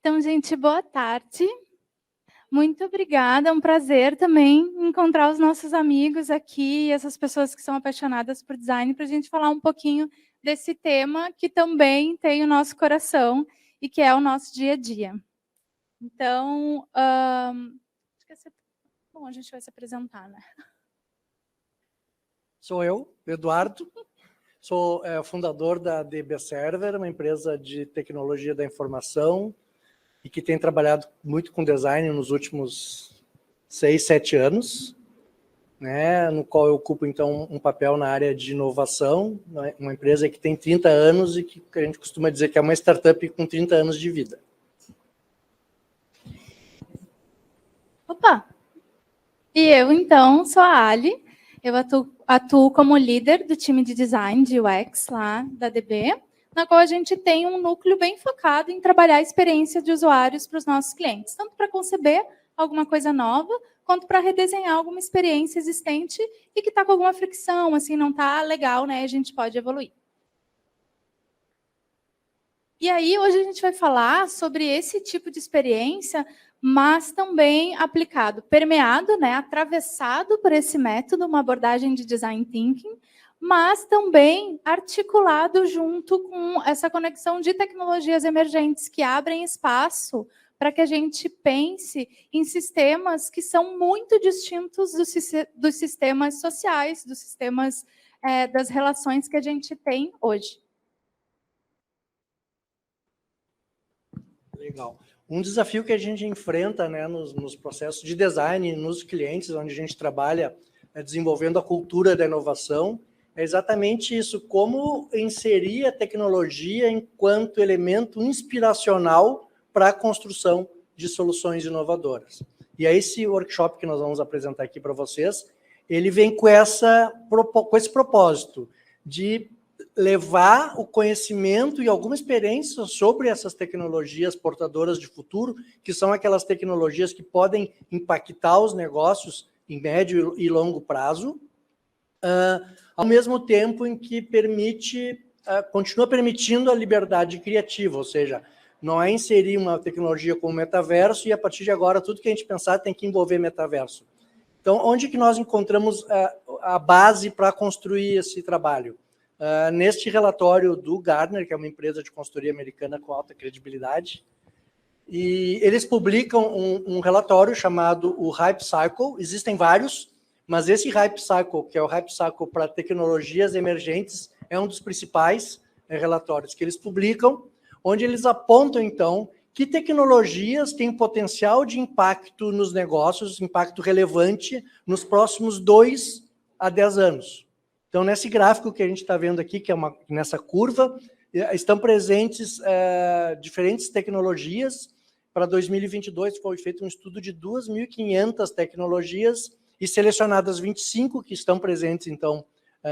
Então, gente, boa tarde. Muito obrigada, é um prazer também encontrar os nossos amigos aqui, essas pessoas que são apaixonadas por design, para a gente falar um pouquinho desse tema que também tem o nosso coração e que é o nosso dia a dia. Então, bom, a gente vai se apresentar, né? Sou eu, Eduardo, sou fundador da DB Server, uma empresa de tecnologia da informação e que tem trabalhado muito com design nos últimos 6, 7 anos, né, no qual eu ocupo, então, um papel na área de inovação, né, uma empresa que tem 30 anos e que a gente costuma dizer que é uma startup com 30 anos de vida. Opa! E eu, então, sou a Ali, eu atuo como líder do time de design de UX lá da DB, na qual a gente tem um núcleo bem focado em trabalhar a experiência de usuários para os nossos clientes, tanto para conceber alguma coisa nova, quanto para redesenhar alguma experiência existente e que está com alguma fricção, assim, não está legal, né? A gente pode evoluir. E aí, hoje a gente vai falar sobre esse tipo de experiência, mas também aplicado, permeado, né, atravessado por esse método, uma abordagem de design thinking, mas também articulado junto com essa conexão de tecnologias emergentes que abrem espaço para que a gente pense em sistemas que são muito distintos dos sistemas sociais, dos sistemas das relações que a gente tem hoje. Legal. Um desafio que a gente enfrenta, né, nos processos de design, nos clientes, onde a gente trabalha desenvolvendo a cultura da inovação, é exatamente isso, como inserir a tecnologia enquanto elemento inspiracional para a construção de soluções inovadoras. E é esse workshop que nós vamos apresentar aqui para vocês, ele vem com esse propósito de levar o conhecimento e alguma experiência sobre essas tecnologias portadoras de futuro, que são aquelas tecnologias que podem impactar os negócios em médio e longo prazo, ao mesmo tempo em que continua permitindo a liberdade criativa, ou seja, não é inserir uma tecnologia como metaverso e a partir de agora tudo que a gente pensar tem que envolver metaverso. Então, onde que nós encontramos a base para construir esse trabalho? Neste relatório do Gartner, que é uma empresa de consultoria americana com alta credibilidade, e eles publicam um relatório chamado o Hype Cycle. Existem vários, mas esse Hype Cycle, que é o Hype Cycle para tecnologias emergentes, é um dos principais relatórios que eles publicam, onde eles apontam, então, que tecnologias têm potencial de impacto nos negócios, impacto relevante nos próximos 2 a 10 anos. Então, nesse gráfico que a gente está vendo aqui, que é nessa curva, estão presentes diferentes tecnologias. Para 2022, foi feito um estudo de 2.500 tecnologias e selecionadas 25 que estão presentes, então,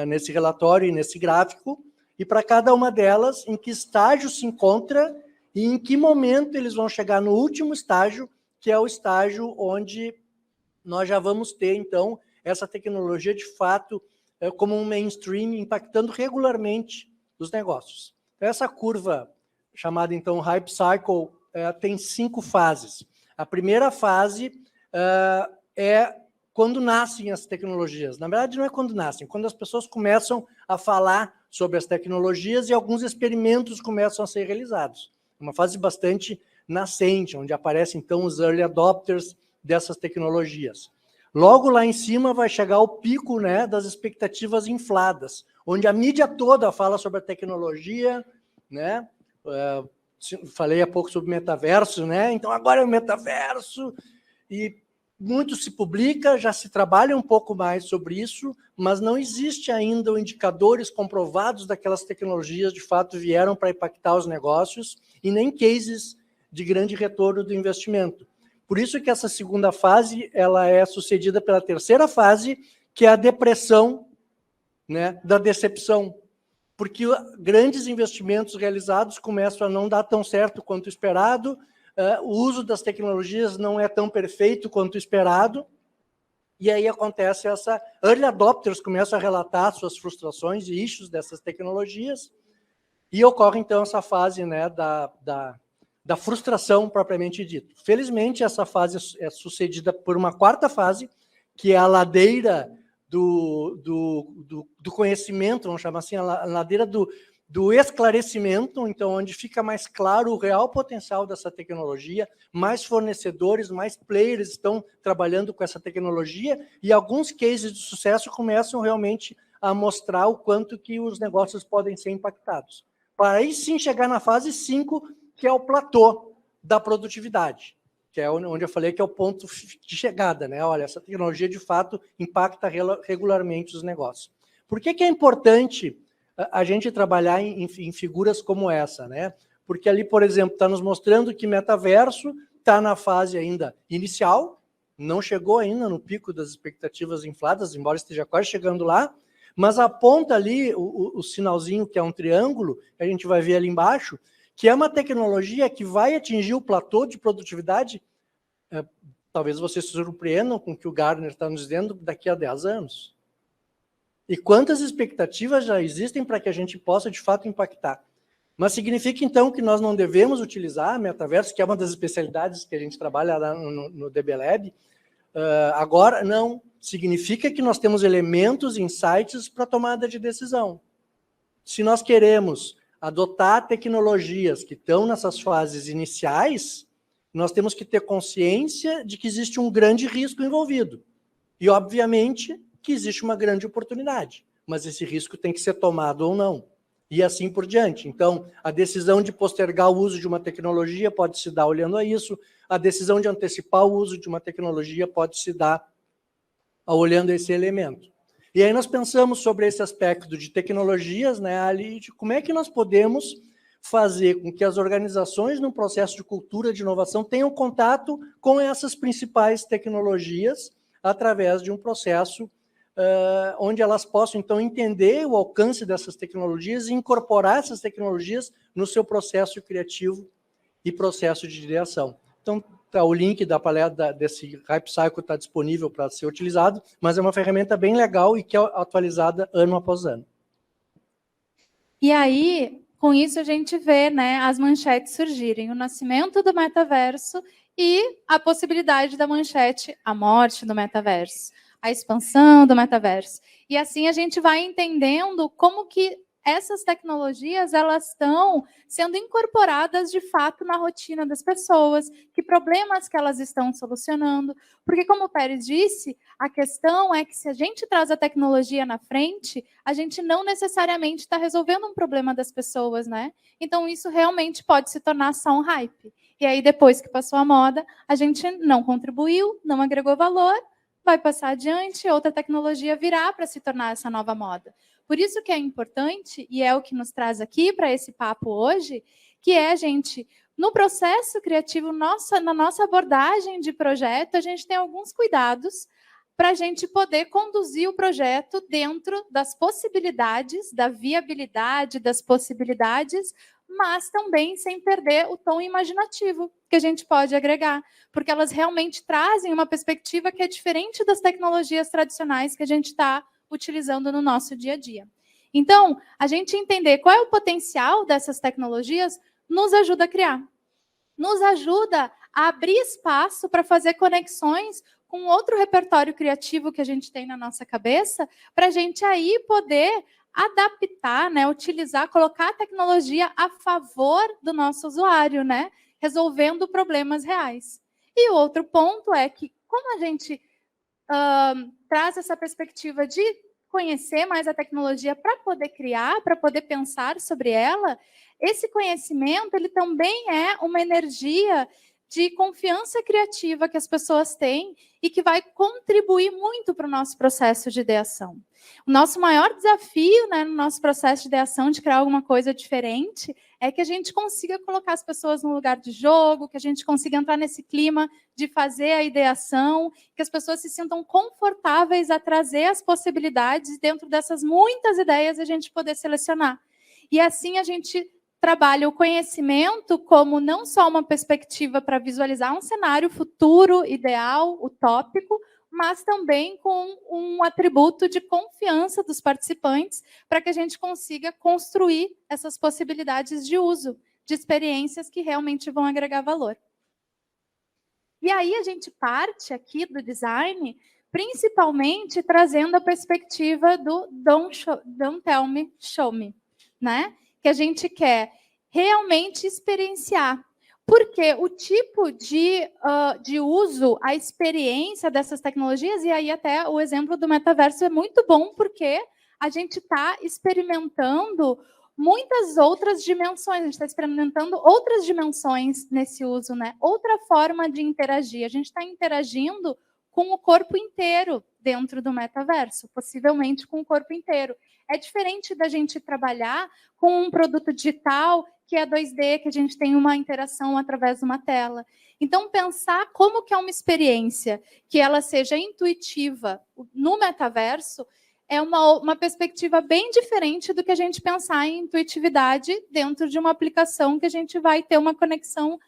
nesse relatório e nesse gráfico. E para cada uma delas, em que estágio se encontra e em que momento eles vão chegar no último estágio, que é o estágio onde nós já vamos ter, então, essa tecnologia de fato como um mainstream, impactando regularmente os negócios. Essa curva, chamada então Hype Cycle, tem 5 fases. A primeira fase é quando nascem as tecnologias. Na verdade, não é quando nascem, quando as pessoas começam a falar sobre as tecnologias e alguns experimentos começam a ser realizados. Uma fase bastante nascente, onde aparecem, então, os early adopters dessas tecnologias. Logo lá em cima vai chegar o pico, né, das expectativas infladas, onde a mídia toda fala sobre a tecnologia, né? Falei há pouco sobre metaverso, né? Então agora é o metaverso, e muito se publica, já se trabalha um pouco mais sobre isso, mas não existe ainda indicadores comprovados daquelas tecnologias de fato vieram para impactar os negócios e nem cases de grande retorno do investimento. Por isso que essa segunda fase ela é sucedida pela terceira fase, que é a depressão, né, da decepção. Porque grandes investimentos realizados começam a não dar tão certo quanto esperado, o uso das tecnologias não é tão perfeito quanto esperado, e aí acontece essa... Early adopters começam a relatar suas frustrações e issues dessas tecnologias, e ocorre, então, essa fase, né, da da frustração propriamente dito. Felizmente, essa fase é sucedida por uma quarta fase, que é a ladeira do conhecimento, vamos chamar assim, a ladeira do esclarecimento, então, onde fica mais claro o real potencial dessa tecnologia, mais fornecedores, mais players estão trabalhando com essa tecnologia, e alguns cases de sucesso começam realmente a mostrar o quanto que os negócios podem ser impactados. Para aí sim chegar na fase 5, que é o platô da produtividade, que é onde eu falei que é o ponto de chegada, né? Olha, essa tecnologia, de fato, impacta regularmente os negócios. Por que é importante a gente trabalhar em figuras como essa, né? Porque ali, por exemplo, está nos mostrando que metaverso está na fase ainda inicial, não chegou ainda no pico das expectativas infladas, embora esteja quase chegando lá, mas aponta ali o sinalzinho, que é um triângulo, que a gente vai ver ali embaixo, que é uma tecnologia que vai atingir o platô de produtividade, talvez vocês se surpreendam com o que o Gartner está nos dizendo, daqui a 10 anos. E quantas expectativas já existem para que a gente possa, de fato, impactar. Mas significa, então, que nós não devemos utilizar metaverso, que é uma das especialidades que a gente trabalha lá no DB Lab. Agora, não. Significa que nós temos elementos, insights para tomada de decisão. Se nós queremos adotar tecnologias que estão nessas fases iniciais, nós temos que ter consciência de que existe um grande risco envolvido. E, obviamente, que existe uma grande oportunidade, mas esse risco tem que ser tomado ou não, e assim por diante. Então, a decisão de postergar o uso de uma tecnologia pode se dar olhando a isso, a decisão de antecipar o uso de uma tecnologia pode se dar olhando esse elemento. E aí nós pensamos sobre esse aspecto de tecnologias, né, ali, de como é que nós podemos fazer com que as organizações, no processo de cultura de inovação, tenham contato com essas principais tecnologias através de um processo onde elas possam, então, entender o alcance dessas tecnologias e incorporar essas tecnologias no seu processo criativo e processo de ideação. Então, o link da palestra desse Hype Cycle está disponível para ser utilizado, mas é uma ferramenta bem legal e que é atualizada ano após ano. E aí, com isso, a gente vê, né, as manchetes surgirem, o nascimento do metaverso e a possibilidade da manchete, a morte do metaverso, a expansão do metaverso. E assim a gente vai entendendo como que essas tecnologias elas estão sendo incorporadas de fato na rotina das pessoas, que problemas que elas estão solucionando. Porque, como o Pérez disse, a questão é que se a gente traz a tecnologia na frente, a gente não necessariamente está resolvendo um problema das pessoas, né? Então, isso realmente pode se tornar só um hype. E aí, depois que passou a moda, a gente não contribuiu, não agregou valor, vai passar adiante, outra tecnologia virá para se tornar essa nova moda. Por isso que é importante, e é o que nos traz aqui para esse papo hoje, que é, gente, no processo criativo, na nossa abordagem de projeto, a gente tem alguns cuidados para a gente poder conduzir o projeto dentro das possibilidades, da viabilidade das possibilidades, mas também sem perder o tom imaginativo que a gente pode agregar, porque elas realmente trazem uma perspectiva que é diferente das tecnologias tradicionais que a gente está utilizando no nosso dia a dia. Então, a gente entender qual é o potencial dessas tecnologias nos ajuda a criar, nos ajuda a abrir espaço para fazer conexões com outro repertório criativo que a gente tem na nossa cabeça, para a gente aí poder adaptar, né, utilizar, colocar a tecnologia a favor do nosso usuário, né, resolvendo problemas reais. E o outro ponto é que, como a gente traz essa perspectiva de conhecer mais a tecnologia para poder criar, para poder pensar sobre ela, esse conhecimento ele também é uma energia de confiança criativa que as pessoas têm e que vai contribuir muito para o nosso processo de ideação. O nosso maior desafio, né, no nosso processo de ideação, de criar alguma coisa diferente, é que a gente consiga colocar as pessoas no lugar de jogo, que a gente consiga entrar nesse clima de fazer a ideação, que as pessoas se sintam confortáveis a trazer as possibilidades e dentro dessas muitas ideias a gente poder selecionar. E assim a gente trabalha o conhecimento como não só uma perspectiva para visualizar um cenário futuro, ideal, utópico, mas também com um atributo de confiança dos participantes para que a gente consiga construir essas possibilidades de uso, de experiências que realmente vão agregar valor. E aí a gente parte aqui do design, principalmente trazendo a perspectiva do don't tell me, show me, né? Que a gente quer realmente experienciar. Porque o tipo de uso, a experiência dessas tecnologias, e aí até o exemplo do metaverso é muito bom, porque a gente está experimentando muitas outras dimensões, a gente está experimentando outras dimensões nesse uso, né? Outra forma de interagir. A gente está interagindo com o corpo inteiro dentro do metaverso, possivelmente com o corpo inteiro. É diferente da gente trabalhar com um produto digital que é 2D, que a gente tem uma interação através de uma tela. Então, pensar como que é uma experiência que ela seja intuitiva no metaverso é uma perspectiva bem diferente do que a gente pensar em intuitividade dentro de uma aplicação que a gente vai ter uma conexão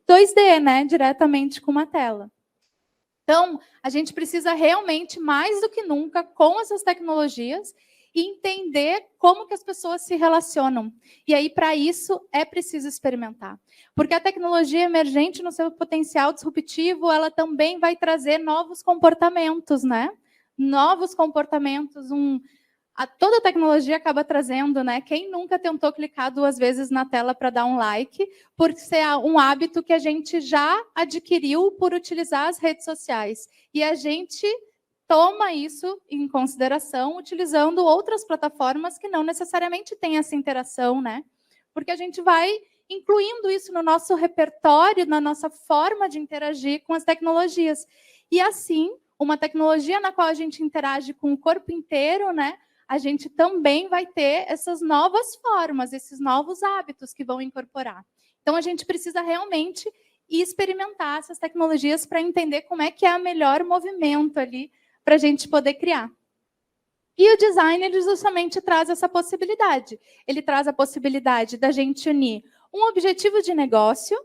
2D, né, diretamente com uma tela. Então, a gente precisa realmente, mais do que nunca, com essas tecnologias, entender como que as pessoas se relacionam. E aí, para isso, é preciso experimentar. Porque a tecnologia emergente, no seu potencial disruptivo, ela também vai trazer novos comportamentos, né? Novos comportamentos, toda a tecnologia acaba trazendo, né? Quem nunca tentou clicar 2 vezes na tela para dar um like, por ser um hábito que a gente já adquiriu por utilizar as redes sociais. E a gente toma isso em consideração utilizando outras plataformas que não necessariamente têm essa interação, né? Porque a gente vai incluindo isso no nosso repertório, na nossa forma de interagir com as tecnologias. E assim, uma tecnologia na qual a gente interage com o corpo inteiro, né? A gente também vai ter essas novas formas, esses novos hábitos que vão incorporar. Então, a gente precisa realmente experimentar essas tecnologias para entender como é que é o melhor movimento ali para a gente poder criar. E o design, ele justamente traz essa possibilidade. Ele traz a possibilidade da gente unir um objetivo de negócio,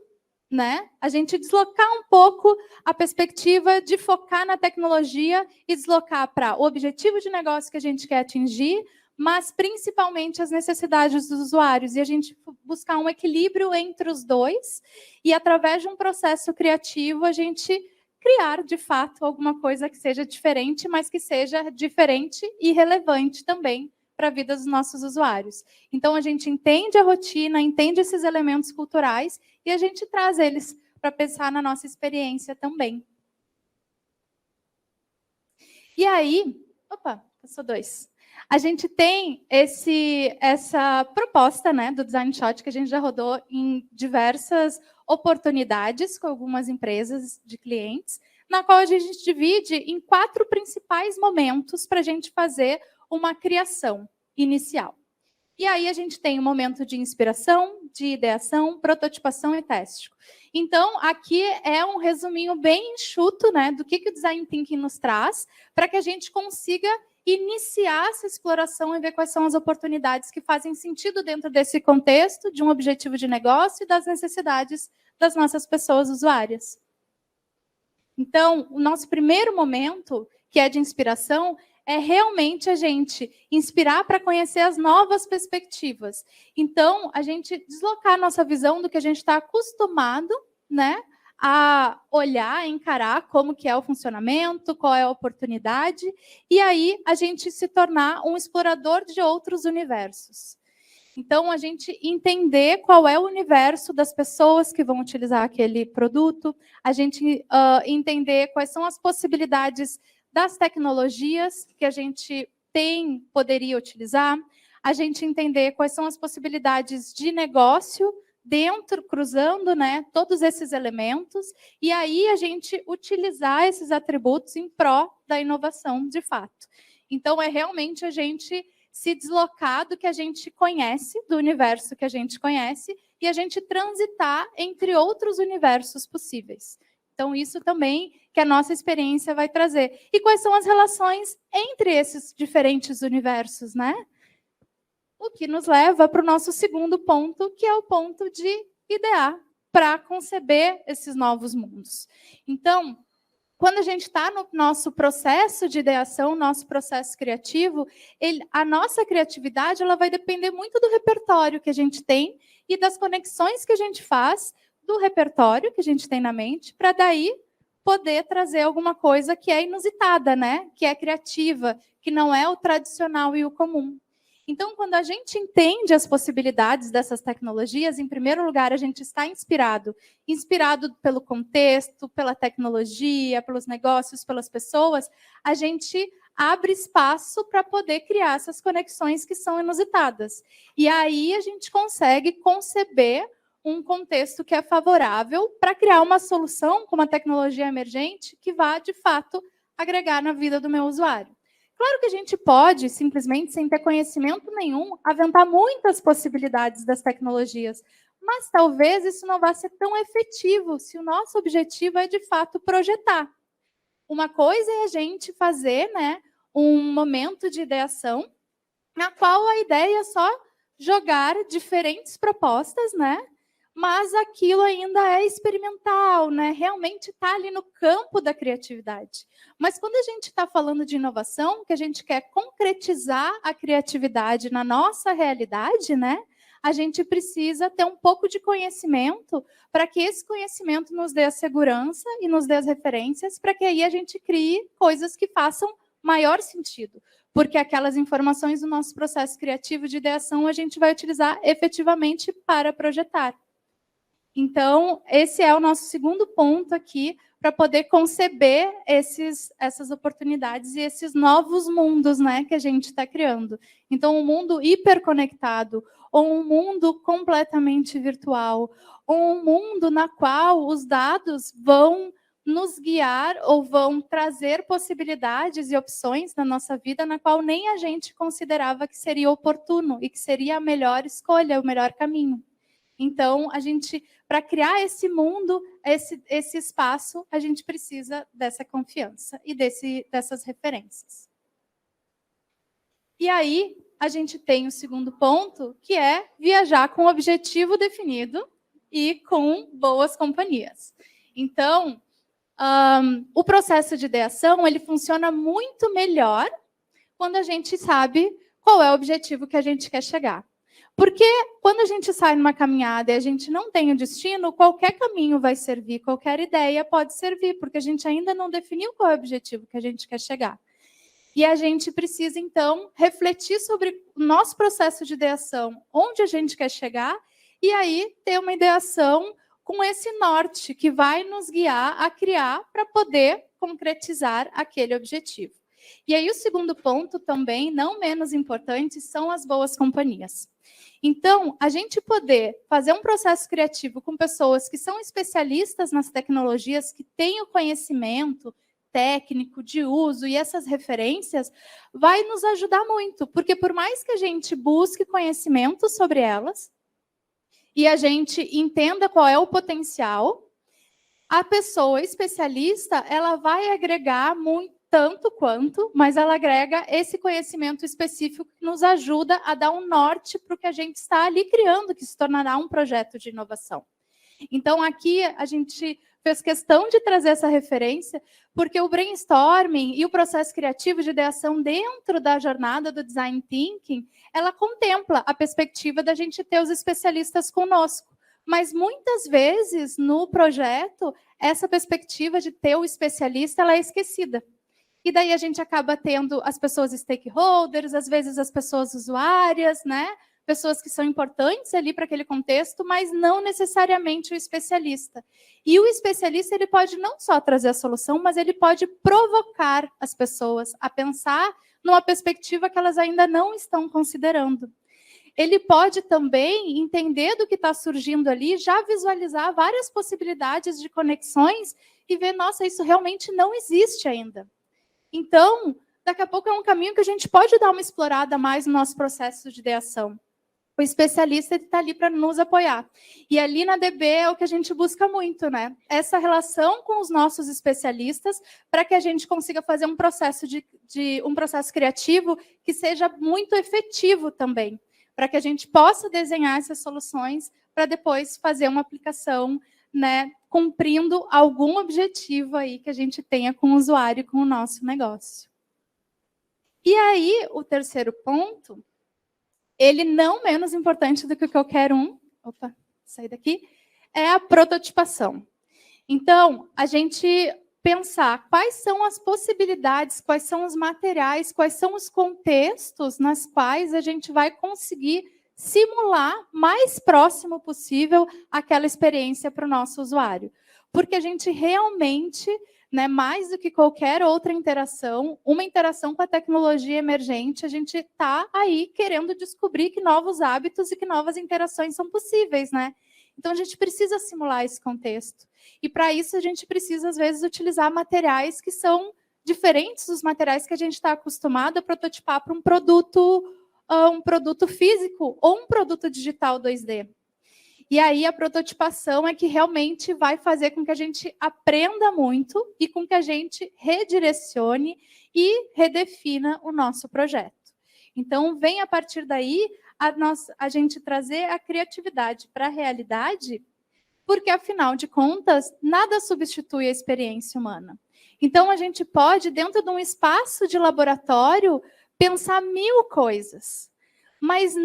né? A gente deslocar um pouco a perspectiva de focar na tecnologia e deslocar para o objetivo de negócio que a gente quer atingir, mas principalmente as necessidades dos usuários. E a gente buscar um equilíbrio entre os dois e, através de um processo criativo, a gente criar, de fato, alguma coisa que seja diferente, mas que seja diferente e relevante também para a vida dos nossos usuários. Então, a gente entende a rotina, entende esses elementos culturais e a gente traz eles para pensar na nossa experiência também. E aí, passou 2. A gente tem essa proposta, né, do Design Shot, que a gente já rodou em diversas oportunidades com algumas empresas de clientes, na qual a gente divide em 4 principais momentos para a gente fazer uma criação inicial. E aí a gente tem o momento de inspiração, de ideação, prototipação e teste. Então, aqui é um resuminho bem enxuto, né, do que o Design Thinking nos traz, para que a gente consiga iniciar essa exploração e ver quais são as oportunidades que fazem sentido dentro desse contexto de um objetivo de negócio e das necessidades das nossas pessoas usuárias. Então, o nosso primeiro momento, que é de inspiração, é realmente a gente inspirar para conhecer as novas perspectivas. Então, a gente deslocar a nossa visão do que a gente está acostumado, né, a olhar, a encarar como que é o funcionamento, qual é a oportunidade, e aí a gente se tornar um explorador de outros universos. Então, a gente entender qual é o universo das pessoas que vão utilizar aquele produto, a gente entender quais são as possibilidades das tecnologias que a gente poderia utilizar, a gente entender quais são as possibilidades de negócio cruzando, né, todos esses elementos, e aí a gente utilizar esses atributos em pró da inovação, de fato. Então, é realmente a gente se deslocar do que a gente conhece, do universo que a gente conhece, e a gente transitar entre outros universos possíveis. Então, isso também que a nossa experiência vai trazer. E quais são as relações entre esses diferentes universos, né? O que nos leva para o nosso segundo ponto, que é o ponto de idear para conceber esses novos mundos. Então, quando a gente está no nosso processo de ideação, nosso processo criativo, a nossa criatividade ela vai depender muito do repertório que a gente tem e das conexões que a gente faz do repertório que a gente tem na mente, para daí poder trazer alguma coisa que é inusitada, né? Que é criativa, que não é o tradicional e o comum. Então, quando a gente entende as possibilidades dessas tecnologias, em primeiro lugar, a gente está inspirado pelo contexto, pela tecnologia, pelos negócios, pelas pessoas, a gente abre espaço para poder criar essas conexões que são inusitadas. E aí a gente consegue conceber um contexto que é favorável para criar uma solução com uma tecnologia emergente que vá, de fato, agregar na vida do meu usuário. Claro que a gente pode, simplesmente, sem ter conhecimento nenhum, aventar muitas possibilidades das tecnologias, mas talvez isso não vá ser tão efetivo se o nosso objetivo é, de fato, projetar. Uma coisa é a gente fazer, né, um momento de ideação, na qual a ideia é só jogar diferentes propostas, né? Mas aquilo ainda é experimental, né? Realmente está ali no campo da criatividade. Mas quando a gente está falando de inovação, que a gente quer concretizar a criatividade na nossa realidade, né? A gente precisa ter um pouco de conhecimento para que esse conhecimento nos dê a segurança e nos dê as referências para que aí a gente crie coisas que façam maior sentido. Porque aquelas informações do nosso processo criativo de ideação a gente vai utilizar efetivamente para projetar. Então, esse é o nosso segundo ponto aqui, para poder conceber essas oportunidades e esses novos mundos, né, que a gente está criando. Então, um mundo hiperconectado, ou um mundo completamente virtual, ou um mundo na qual os dados vão nos guiar ou vão trazer possibilidades e opções na nossa vida na qual nem a gente considerava que seria oportuno e que seria a melhor escolha, o melhor caminho. Então, a gente, para criar esse mundo, esse espaço, a gente precisa dessa confiança e dessas referências. E aí, a gente tem o segundo ponto, que é viajar com objetivo definido e com boas companhias. Então, o processo de ideação ele funciona muito melhor quando a gente sabe qual é o objetivo que a gente quer chegar. Porque quando a gente sai numa caminhada e a gente não tem o destino, qualquer caminho vai servir, qualquer ideia pode servir, porque a gente ainda não definiu qual é o objetivo que a gente quer chegar. E a gente precisa, então, refletir sobre o nosso processo de ideação, onde a gente quer chegar, e aí ter uma ideação com esse norte que vai nos guiar a criar para poder concretizar aquele objetivo. E aí o segundo ponto também, não menos importante, são as boas companhias. Então, a gente poder fazer um processo criativo com pessoas que são especialistas nas tecnologias, que têm o conhecimento técnico de uso e essas referências, vai nos ajudar muito, porque por mais que a gente busque conhecimento sobre elas, e a gente entenda qual é o potencial, a pessoa especialista, ela vai agregar muito, tanto quanto, mas ela agrega esse conhecimento específico que nos ajuda a dar um norte para o que a gente está ali criando, que se tornará um projeto de inovação. Então, aqui a gente fez questão de trazer essa referência, porque o brainstorming e o processo criativo de ideação dentro da jornada do Design Thinking, ela contempla a perspectiva da gente ter os especialistas conosco. Mas, muitas vezes, no projeto, essa perspectiva de ter o especialista ela é esquecida. E daí a gente acaba tendo as pessoas stakeholders, às vezes as pessoas usuárias, né? Pessoas que são importantes ali para aquele contexto, mas não necessariamente o especialista. E o especialista ele pode não só trazer a solução, mas ele pode provocar as pessoas a pensar numa perspectiva que elas ainda não estão considerando. Ele pode também entender do que está surgindo ali, já visualizar várias possibilidades de conexões e ver, nossa, isso realmente não existe ainda. Então, daqui a pouco é um caminho que a gente pode dar uma explorada mais no nosso processo de ideação. O especialista está ali para nos apoiar. E ali na DB é o que a gente busca muito, né? Essa relação com os nossos especialistas para que a gente consiga fazer um processo um processo criativo que seja muito efetivo também, para que a gente possa desenhar essas soluções para depois fazer uma aplicação, né, cumprindo algum objetivo aí que a gente tenha com o usuário e com o nosso negócio. E aí, o terceiro ponto, ele não menos importante do que qualquer um, opa, sair daqui, é a prototipação. Então, a gente pensar quais são as possibilidades, quais são os materiais, quais são os contextos nas quais a gente vai conseguir simular mais próximo possível aquela experiência para o nosso usuário. Porque a gente realmente, né, mais do que qualquer outra interação, uma interação com a tecnologia emergente, a gente está aí querendo descobrir que novos hábitos e que novas interações são possíveis, né? Então, a gente precisa simular esse contexto. E, para isso, a gente precisa, às vezes, utilizar materiais que são diferentes dos materiais que a gente está acostumado a prototipar para um produto físico ou um produto digital 2D. E aí, a prototipação é que realmente vai fazer com que a gente aprenda muito e com que a gente redirecione e redefina o nosso projeto. Então, vem a partir daí a gente trazer a criatividade para a realidade, porque, afinal de contas, nada substitui a experiência humana. Então, a gente pode, dentro de um espaço de laboratório, pensar 1000 coisas. Mas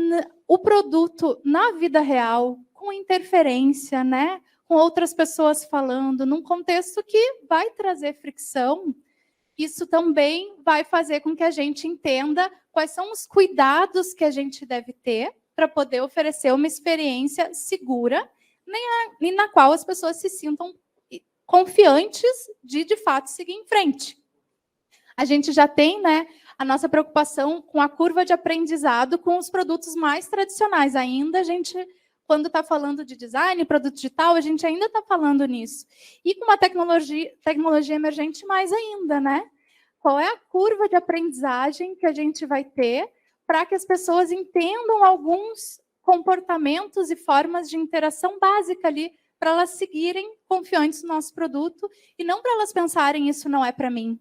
o produto, na vida real, com interferência, né, com outras pessoas falando, num contexto que vai trazer fricção, isso também vai fazer com que a gente entenda quais são os cuidados que a gente deve ter para poder oferecer uma experiência segura e na qual as pessoas se sintam confiantes de fato, seguir em frente. A gente já tem, né, a nossa preocupação com a curva de aprendizado com os produtos mais tradicionais. Ainda a gente, quando está falando de design, produto digital, a gente ainda está falando nisso. E com uma tecnologia emergente mais ainda, né? Qual é a curva de aprendizagem que a gente vai ter para que as pessoas entendam alguns comportamentos e formas de interação básica ali, para elas seguirem confiantes no nosso produto e não para elas pensarem isso não é para mim.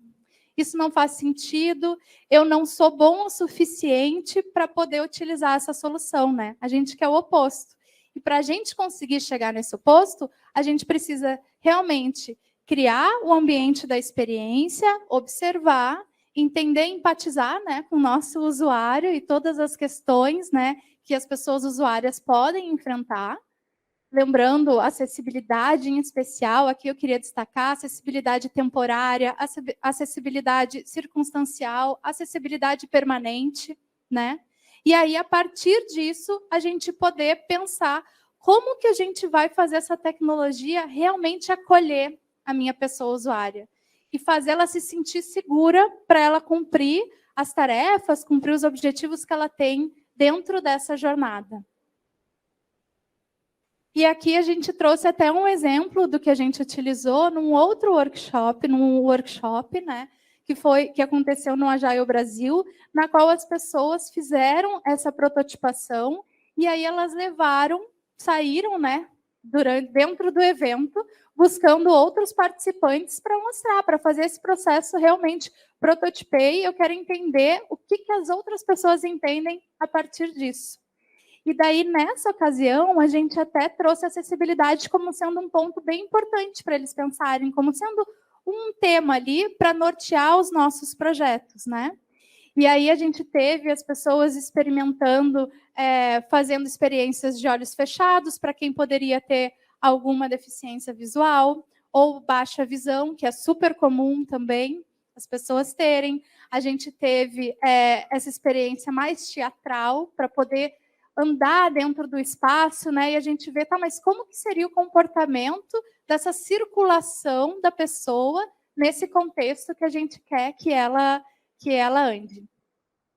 Isso não faz sentido, eu não sou bom o suficiente para poder utilizar essa solução, né? A gente quer o oposto. E para a gente conseguir chegar nesse oposto, a gente precisa realmente criar o ambiente da experiência, observar, entender, empatizar, né, com o nosso usuário e todas as questões, né, que as pessoas usuárias podem enfrentar. Lembrando, acessibilidade em especial, aqui eu queria destacar acessibilidade temporária, acessibilidade circunstancial, acessibilidade permanente, né? E aí, a partir disso, a gente poder pensar como que a gente vai fazer essa tecnologia realmente acolher a minha pessoa usuária e fazer ela se sentir segura para ela cumprir as tarefas, cumprir os objetivos que ela tem dentro dessa jornada. E aqui a gente trouxe até um exemplo do que a gente utilizou num outro workshop, né, que aconteceu no Agile Brasil, na qual as pessoas fizeram essa prototipação e aí elas saíram, né, dentro do evento, buscando outros participantes para mostrar, para fazer esse processo realmente. Prototipei, eu quero entender o que as outras pessoas entendem a partir disso. E daí, nessa ocasião, a gente até trouxe a acessibilidade como sendo um ponto bem importante para eles pensarem, como sendo um tema ali para nortear os nossos projetos, né? E aí a gente teve as pessoas experimentando, fazendo experiências de olhos fechados para quem poderia ter alguma deficiência visual ou baixa visão, que é super comum também as pessoas terem. A gente teve essa experiência mais teatral para poder andar dentro do espaço, né? E a gente vê, tá, mas como que seria o comportamento dessa circulação da pessoa nesse contexto que a gente quer que ela ande.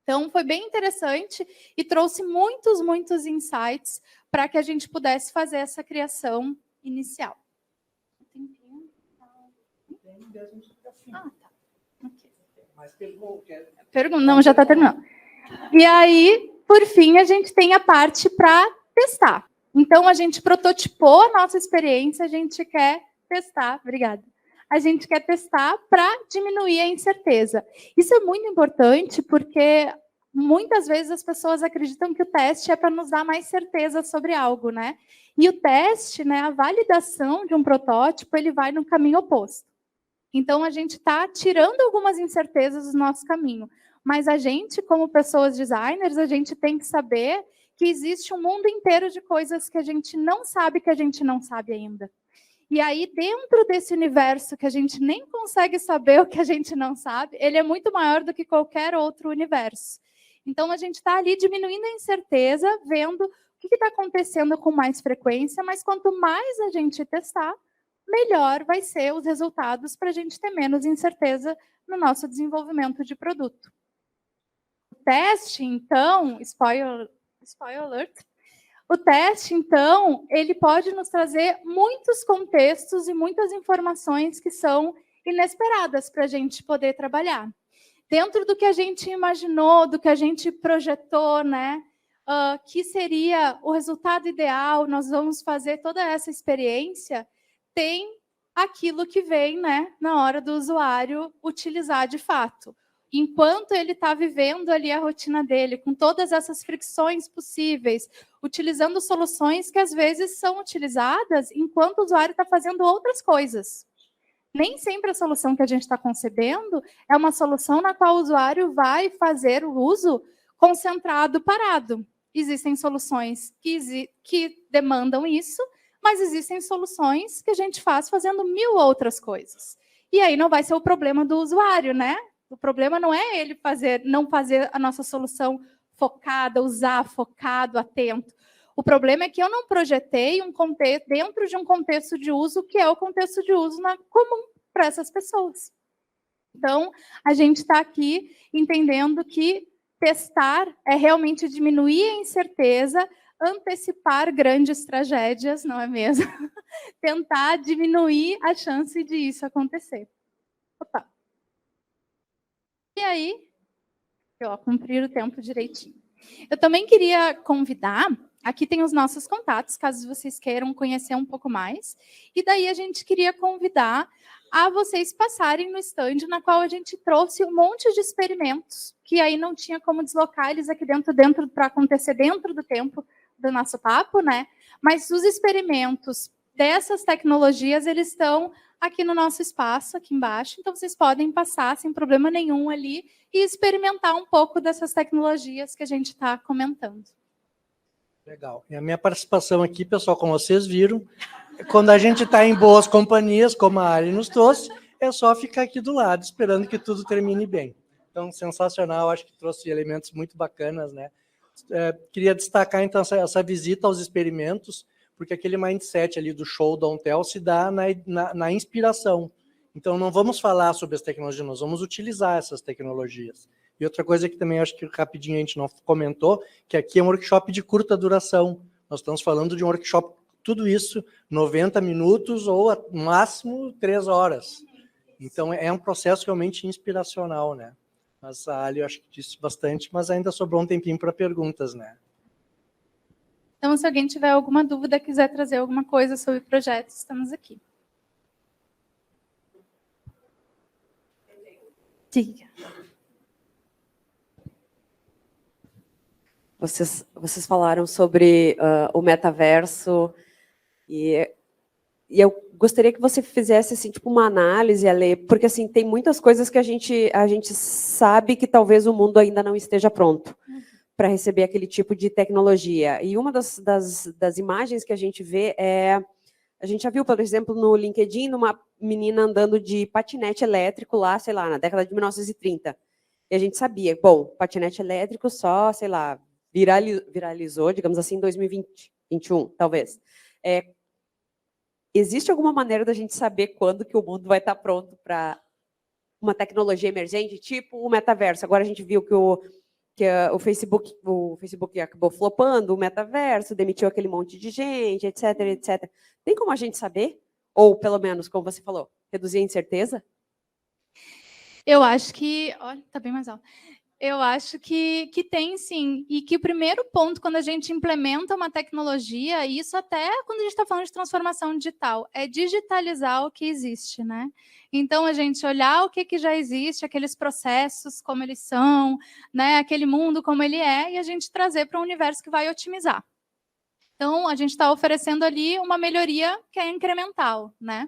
Então, foi bem interessante e trouxe muitos insights para que a gente pudesse fazer essa criação inicial. Ah, tá. Okay. Não, já está terminando. E aí, por fim, a gente tem a parte para testar. Então, a gente prototipou a nossa experiência, a gente quer testar. Obrigada. A gente quer testar para diminuir a incerteza. Isso é muito importante, porque muitas vezes as pessoas acreditam que o teste é para nos dar mais certeza sobre algo, né? E o teste, né, a validação de um protótipo, ele vai no caminho oposto. Então, a gente está tirando algumas incertezas do nosso caminho. Mas a gente, como pessoas designers, a gente tem que saber que existe um mundo inteiro de coisas que a gente não sabe ainda. E aí, dentro desse universo que a gente nem consegue saber o que a gente não sabe, ele é muito maior do que qualquer outro universo. Então, a gente está ali diminuindo a incerteza, vendo o que está acontecendo com mais frequência, mas quanto mais a gente testar, melhor vai ser os resultados para a gente ter menos incerteza no nosso desenvolvimento de produto. O teste, então, spoiler alert, o teste, então, ele pode nos trazer muitos contextos e muitas informações que são inesperadas para a gente poder trabalhar. Dentro do que a gente imaginou, do que a gente projetou, né, que seria o resultado ideal, nós vamos fazer toda essa experiência, tem aquilo que vem, né, na hora do usuário utilizar de fato. Enquanto ele está vivendo ali a rotina dele, com todas essas fricções possíveis, utilizando soluções que às vezes são utilizadas enquanto o usuário está fazendo outras coisas. Nem sempre a solução que a gente está concebendo é uma solução na qual o usuário vai fazer o uso concentrado, parado. Existem soluções que demandam isso, mas existem soluções que a gente faz fazendo 1000 outras coisas. E aí não vai ser o problema do usuário, né? O problema não é ele não fazer a nossa solução focada, usar focado, atento. O problema é que eu não projetei um contexto dentro de um contexto de uso que é o contexto de uso comum para essas pessoas. Então, a gente está aqui entendendo que testar é realmente diminuir a incerteza, antecipar grandes tragédias, não é mesmo? Tentar diminuir a chance de isso acontecer. Opa. E aí, cumprir o tempo direitinho. Eu também queria convidar, aqui tem os nossos contatos, caso vocês queiram conhecer um pouco mais, e daí a gente queria convidar a vocês passarem no stand, na qual a gente trouxe um monte de experimentos, que aí não tinha como deslocar eles aqui dentro para acontecer dentro do tempo do nosso papo, né? Mas os experimentos dessas tecnologias, eles estão aqui no nosso espaço, aqui embaixo, então vocês podem passar sem problema nenhum ali e experimentar um pouco dessas tecnologias que a gente está comentando. Legal. E a minha participação aqui, pessoal, como vocês viram, quando a gente está em boas companhias, como a Ari nos trouxe, é só ficar aqui do lado, esperando que tudo termine bem. Então, sensacional, acho que trouxe elementos muito bacanas, né? Queria destacar, então, essa visita aos experimentos, porque aquele mindset ali do show, don't tell, se dá na inspiração. Então, não vamos falar sobre as tecnologias, nós vamos utilizar essas tecnologias. E outra coisa que também acho que rapidinho a gente não comentou, que aqui é um workshop de curta duração. Nós estamos falando de um workshop, tudo isso, 90 minutos ou no máximo 3 horas. Então, é um processo realmente inspiracional, né? Mas a Ali, eu acho que disse bastante, mas ainda sobrou um tempinho para perguntas, né? Então, se alguém tiver alguma dúvida, quiser trazer alguma coisa sobre projetos, estamos aqui. Diga. Vocês falaram sobre o metaverso e eu gostaria que você fizesse assim, tipo, uma análise, Ale, porque assim, tem muitas coisas que a gente sabe que talvez o mundo ainda não esteja pronto para receber aquele tipo de tecnologia. E uma das imagens que a gente vê a gente já viu, por exemplo, no LinkedIn, uma menina andando de patinete elétrico lá, sei lá, na década de 1930. E a gente sabia, bom, patinete elétrico só, sei lá, viralizou, digamos assim, em 2021, talvez. Existe alguma maneira da gente saber quando que o mundo vai estar pronto para uma tecnologia emergente, tipo o metaverso? Agora a gente viu que o Facebook acabou flopando, o metaverso, demitiu aquele monte de gente, etc, etc. Tem como a gente saber? Ou, pelo menos, como você falou, reduzir a incerteza? Eu acho que... Olha, está bem mais alto. Eu acho que tem, sim. E que o primeiro ponto, quando a gente implementa uma tecnologia, isso até quando a gente está falando de transformação digital, é digitalizar o que existe, né? Então, a gente olhar o que já existe, aqueles processos, como eles são, né? Aquele mundo como ele é, e a gente trazer para um universo que vai otimizar. Então, a gente está oferecendo ali uma melhoria que é incremental, né?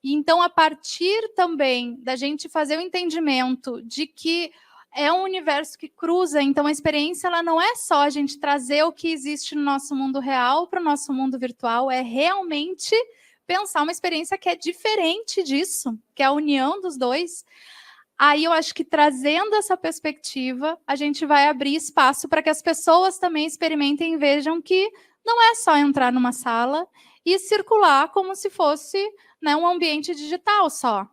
E então, a partir também da gente fazer o entendimento de que é um universo que cruza, então a experiência ela não é só a gente trazer o que existe no nosso mundo real para o nosso mundo virtual, é realmente pensar uma experiência que é diferente disso, que é a união dos dois. Aí eu acho que trazendo essa perspectiva, a gente vai abrir espaço para que as pessoas também experimentem e vejam que não é só entrar numa sala e circular como se fosse, né, um ambiente digital só,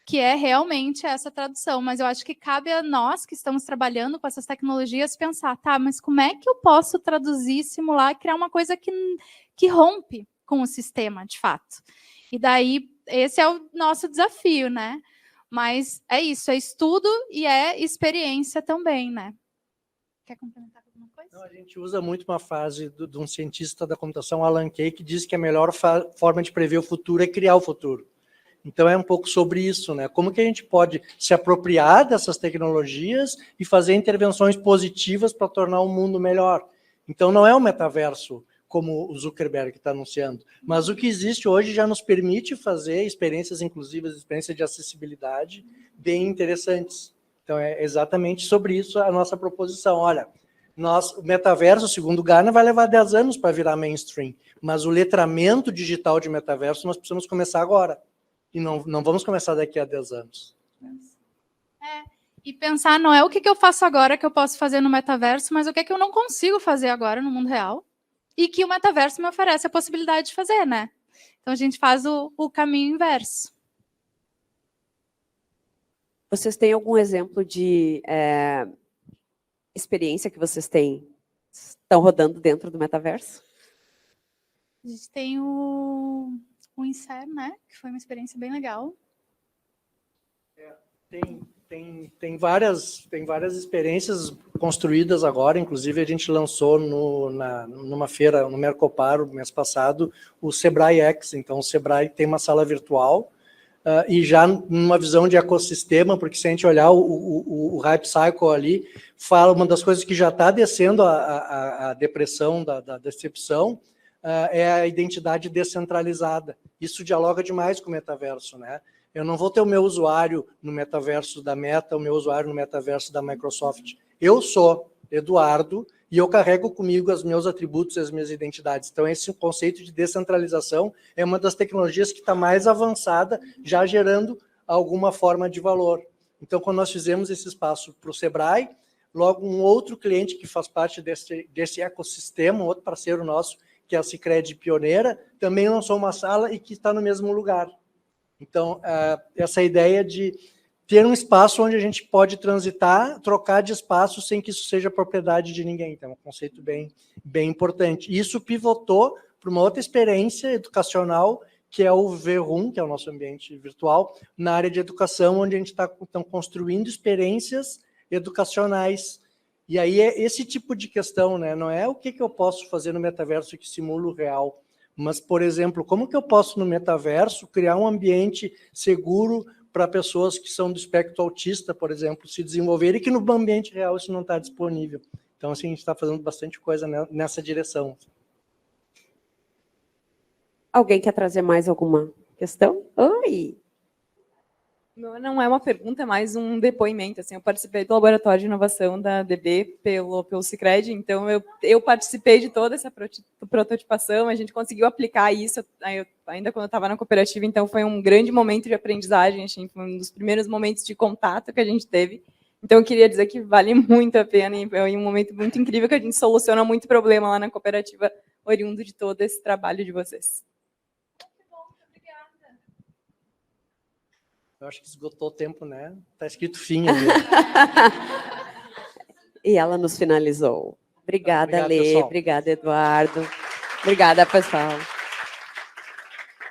que é realmente essa tradução. Mas eu acho que cabe a nós que estamos trabalhando com essas tecnologias pensar, tá, mas como é que eu posso traduzir, simular e criar uma coisa que rompe com o sistema, de fato? E daí, esse é o nosso desafio, né? Mas é isso, é estudo e é experiência também, né? Quer complementar com alguma coisa? Não, a gente usa muito uma frase de um cientista da computação, Alan Kay, que diz que a melhor forma de prever o futuro é criar o futuro. Então, é um pouco sobre isso, né? Como que a gente pode se apropriar dessas tecnologias e fazer intervenções positivas para tornar o mundo melhor. Então, não é o metaverso, como o Zuckerberg está anunciando, mas o que existe hoje já nos permite fazer experiências inclusivas, experiências de acessibilidade bem interessantes. Então, é exatamente sobre isso a nossa proposição. Olha, o metaverso, segundo o Gartner, vai levar 10 anos para virar mainstream, mas o letramento digital de metaverso nós precisamos começar agora. E não vamos começar daqui a 10 anos. E pensar não é o que eu faço agora que eu posso fazer no metaverso, mas o que eu não consigo fazer agora no mundo real. E que o metaverso me oferece a possibilidade de fazer, né? Então, a gente faz o caminho inverso. Vocês têm algum exemplo de experiência que vocês estão rodando dentro do metaverso? A gente tem o Inser, né? Que foi uma experiência bem legal. Tem várias experiências construídas agora, inclusive a gente lançou numa feira, no Mercopar, no mês passado, o Sebrae X. Então, o Sebrae tem uma sala virtual e já numa visão de ecossistema, porque se a gente olhar o Hype Cycle ali, fala uma das coisas que já está descendo a depressão da decepção, é a identidade descentralizada. Isso dialoga demais com o metaverso, né? Eu não vou ter o meu usuário no metaverso da Meta, o meu usuário no metaverso da Microsoft. Eu sou Eduardo e eu carrego comigo os meus atributos e as minhas identidades. Então, esse conceito de descentralização é uma das tecnologias que está mais avançada, já gerando alguma forma de valor. Então, quando nós fizemos esse espaço para o Sebrae, logo um outro cliente que faz parte desse ecossistema, um outro parceiro nosso, que é a Sicredi Pioneira, também lançou uma sala e que está no mesmo lugar. Então, essa ideia de ter um espaço onde a gente pode transitar, trocar de espaço sem que isso seja propriedade de ninguém. Então, é um conceito bem importante. E isso pivotou para uma outra experiência educacional, que é o V-Room, que é o nosso ambiente virtual, na área de educação, onde a gente está construindo experiências educacionais. E aí é esse tipo de questão, né? Não é o que eu posso fazer no metaverso que simula o real, mas, por exemplo, como que eu posso, no metaverso, criar um ambiente seguro para pessoas que são do espectro autista, por exemplo, se desenvolverem, e que no ambiente real isso não está disponível. Então, assim, a gente está fazendo bastante coisa nessa direção. Alguém quer trazer mais alguma questão? Oi! Não é uma pergunta, é mais um depoimento. Assim, eu participei do laboratório de inovação da DB pelo Sicredi, então eu participei de toda essa prototipação, a gente conseguiu aplicar isso ainda quando eu estava na cooperativa, então foi um grande momento de aprendizagem, assim, foi um dos primeiros momentos de contato que a gente teve. Então eu queria dizer que vale muito a pena e é um momento muito incrível que a gente soluciona muito problema lá na cooperativa, oriundo de todo esse trabalho de vocês. Eu acho que esgotou o tempo, né? Está escrito fim ali. E ela nos finalizou. Obrigada, Obrigado, Lê. pessoal. Obrigada, Eduardo. Obrigada, pessoal.